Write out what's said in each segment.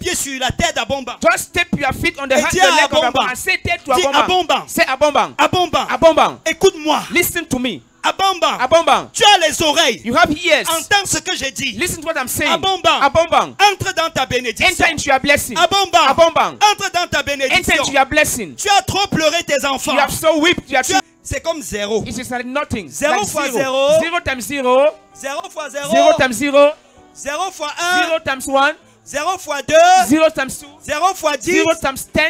pied sur la tête d'Abomba. Just step your feet on the Et hand dis the à leg of Abomba. Abomba and say to Dis Abomba. Abomba. Say Abomba. Abomba. Abomba. Écoute-moi. Listen to me. Abomba. Abomba. Tu as les oreilles. You have ears. Entends ce que j'ai dit. Listen to what I'm saying. Abomba. Abomba. Entre dans ta bénédiction. Enter into your blessing. Abomba. Abomba. Entre dans ta Enter bénédiction. into your blessing. Tu as trop pleuré tes enfants. You have so wept. You have C'est comme zéro. It is like nothing. Zéro Like fois zero. zéro. 0 times 0. 0 fois 0. 0 times 0. 0 fois 0 1. times 1. 0 fois 2. 0 times 2. 0 fois 10. 0 times 10.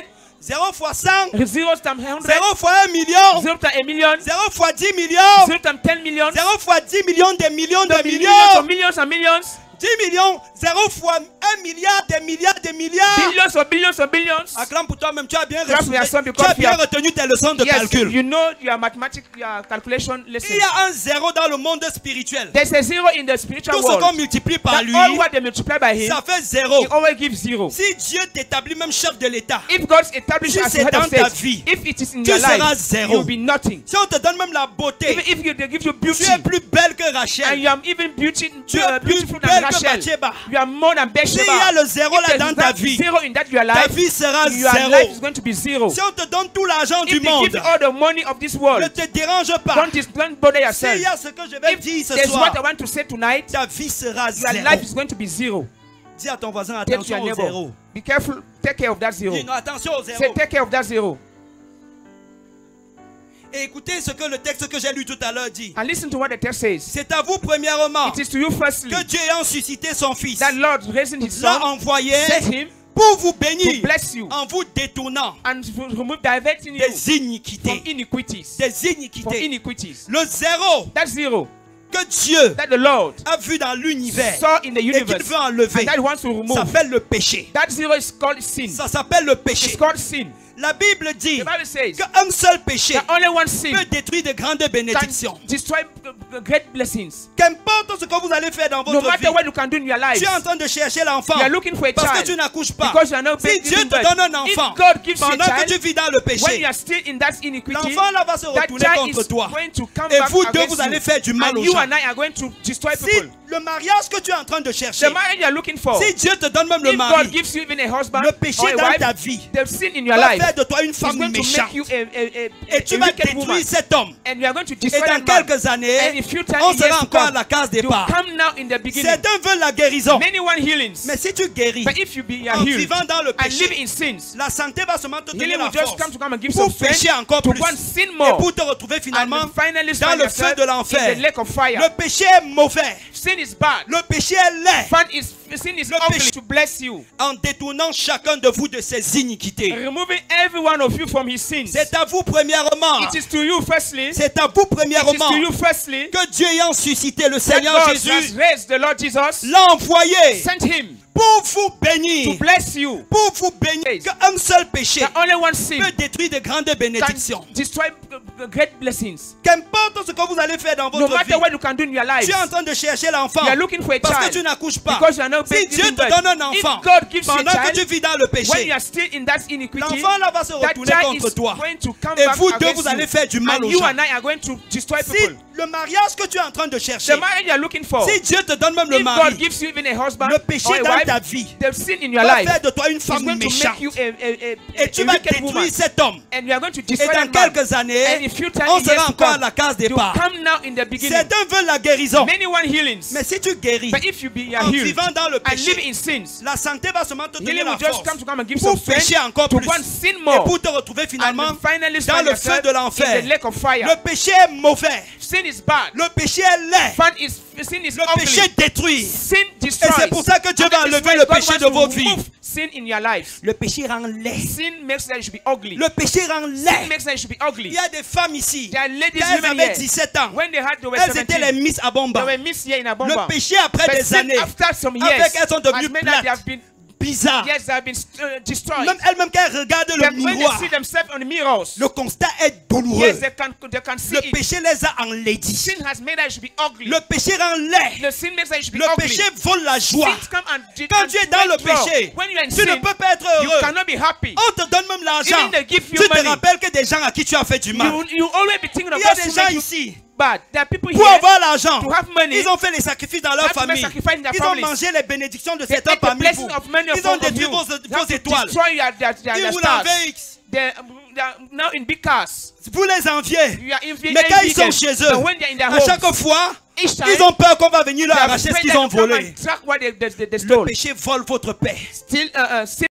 0 fois 100. 0 times 100. 0 fois 1 million. 0 times a million. 0 fois 10 millions. 0 times 10 millions. 0 fois 10 millions de millions de Millions millions. of millions and millions. 10 millions. 0 fois 1 milliard de milliards de milliards. Billions of billions of billions. Acclame pour toi-même. Tu as bien Clap for yourself because you have- retenu tes leçons de Yes, calcul. you know your mathematics, your calculation Il lesson. y a un zéro dans le monde spirituel. There's a 0 in the spiritual Tout ce qu'on world. multiplie par That lui, all what they multiply by him, ça fait zéro. he always gives 0. Si Dieu t'établit même chef de l'État, If God establishes Si as c'est the head of dans ta state, vie, if it is in tu your seras life, zéro. you'll be nothing. si on te donne même la beauté, Even if they give you tu beauty, es plus belle que and Rachel. you are even beauty, Tu es plus beautiful than belle que Rachel, Bathsheba. you are more than S'il y a Bathsheba. le zéro If là there's dans ta that vie, zero in that your ta life, vie sera your life is zéro. going to be 0. Si on te donne tout l'argent If du they give monde, you all the money of this ne world, te dérange pas. don't bother yourself. S'il y a ce que je vais If dire ce there's what I soir, want to say tonight, ta vie sera your zéro. life is going to be 0. Dis à ton voisin, Tell to attention your au neighbor, zéro. be careful, take care of that 0. Dis non, attention au Say, zéro. take care of that 0. Et écoutez ce que le texte que j'ai lu tout à l'heure dit. And listen to what the text says. C'est à vous premièrement It is to you firstly que Dieu ayant suscité son fils, that Lord raising his l'a son, envoyé sent him pour vous to bénir bless you en vous détournant and to remove diverting you des from iniquités. iniquities. Des From iniquités. iniquities. Le zéro That 0 que Dieu that the Lord a vu dans l'univers saw in the et qu'il universe veut enlever and that he wants to remove. s'appelle le péché. That 0 is called sin. Ça s'appelle le It's péché. called sin. La Bible dit The Bible says qu'un seul péché that only one sin peut détruire de grandes can bénédictions. destroy great blessings. Qu'importe ce que vous allez faire dans No votre matter vie, what you can do in your life, tu es en train de chercher l'enfant you are looking for a parce que child tu n'accouches pas. because you are not Si Dieu giving te birth. donne un enfant If God gives you a pendant que tu child, vis dans le when you péché, are still in that iniquity, l'enfant là va se that retourner child contre is toi. going to come Et back vous deux, against vous allez you. faire du mal And aux you gens. and I are going to destroy Si people. le mariage que tu es en train de chercher, The marriage you are looking for, si Dieu te donne même le if God mari, gives you even a husband le péché or a dans wife, ta vie the sin in your va life faire de toi une is femme going to méchante. make you Et tu a vas wicked woman. détruire cet homme. And you are going to Et destroy dans that man. quelques années, And in few on years sera to encore à come, la case you départ. come now in the beginning. Certains veulent la guérison. Many want healings. Mais si tu guéris But if you be en healed vivant dans le and live péché, in sins, la santé va seulement te donner healing la will just force come to come and give pour some strength pécher encore to plus want sin et more. pour te retrouver finalement And finally dans find le feu yourself de in l'enfer. the lake of fire. Le péché est mauvais. Sin is bad. Le péché est laid. Sin is Le ugly péché- to bless you. En détournant chacun de vous de ses iniquités. Removing every one of you from his sins. C'est à vous premièrement. It is to you firstly. C'est à vous It is premièrement to you firstly. que Dieu ayant suscité le That Seigneur God Jésus has raised the Lord Jesus, l'a envoyé sent him pour vous to bénir. bless you. Pour vous bénir. Yes. Qu'un seul péché That only one sin peut détruire de grandes bénédictions. can destroy great blessings. Qu'importe ce que vous allez faire dans No votre matter vie, what you can do in your life, tu es en train de chercher l'enfant you are looking for a parce que child tu n'accouches pas. because you are not Si Dieu giving te birth. donne un enfant If God gives you a pendant que tu child, vis dans le when péché, you are still in that iniquity, l'enfant là va se that retourner child contre is toi. going to come Et back vous deux, against vous allez you. faire du mal And aux you gens. and I are going to destroy Si people. le mariage que tu es en train de chercher, The marriage you are looking for, si Dieu te donne même le if God mari, gives you even a husband le péché or a dans wife, ta vie the sin in your va life faire de toi une is femme going to méchante. make you Et tu a vas wicked woman. détruire cet homme. And you are going to Et destroy dans that man. quelques And années, in few times, on years sera to encore à come, la case you départ. come now in the beginning. Certains veulent la guérison. Many want healings. Mais si tu guéris But if you be en healed vivant dans le and live péché, in sins, la santé va seulement te donner healing la will just force come to come and give some pour pécher strength encore to plus want sin et more. pour te retrouver finalement And finally dans find le feu yourself de in l'enfer. the lake of fire. Le péché est mauvais. Sin is bad. Le péché est laid. Sin is Le ugly. péché détruit. Sin Et destroys. c'est pour ça que Dieu And va that is enlever why le God péché wants de to vos vies. remove sin in your life. Le péché rend laid. Sin makes that you should be ugly. Le péché rend Sin laid. makes that you should be Il ugly. y a des femmes ici. There are ladies Quand elles living avaient here. 17 ans, When they were elles étaient 17, les Miss they Abomba. were missed here in Le Abomba. péché après But des sin années, after some avec years, elles sont devenues has meant that they plates, have been bizarres. yes, they have been destroyed. Même elles-mêmes quand elles regardent le When they miroir, see themselves on the mirrors, le constat est douloureux. yes, they can see Le it. péché les a enlaidis. Sin has made that you should be ugly. Le péché rend laid. The sin makes that you should be Le ugly. péché vole la joie. Sin come and Quand tu es dans le péché, when you are in tu ne sin, peux pas être you heureux. cannot be happy. On te donne même l'argent. Even they give you Tu te money. rappelles que des gens à qui tu as fait du mal. You always be thinking of Il y a those des who gens make you. ici. But there are people Pour here avoir l'argent, to have money. ils ont fait les sacrifices dans leur Have to make famille. sacrifice in their Ils ont families. mangé les bénédictions de They certains ate the parmi blessing vous. of many of Ils ont you. détruit They vos have to étoiles. destroy Ils their roulent en stars. VX. They are now in big cars. Vous les enviez. You are envying Mais quand ils sont them. chez But eux, when they are in their à homes, chaque fois, each time, ils ont peur qu'on va venir leur they are arracher ce afraid qu'ils that ont you come volé. and track what they Le stole. péché vole votre paix. Still,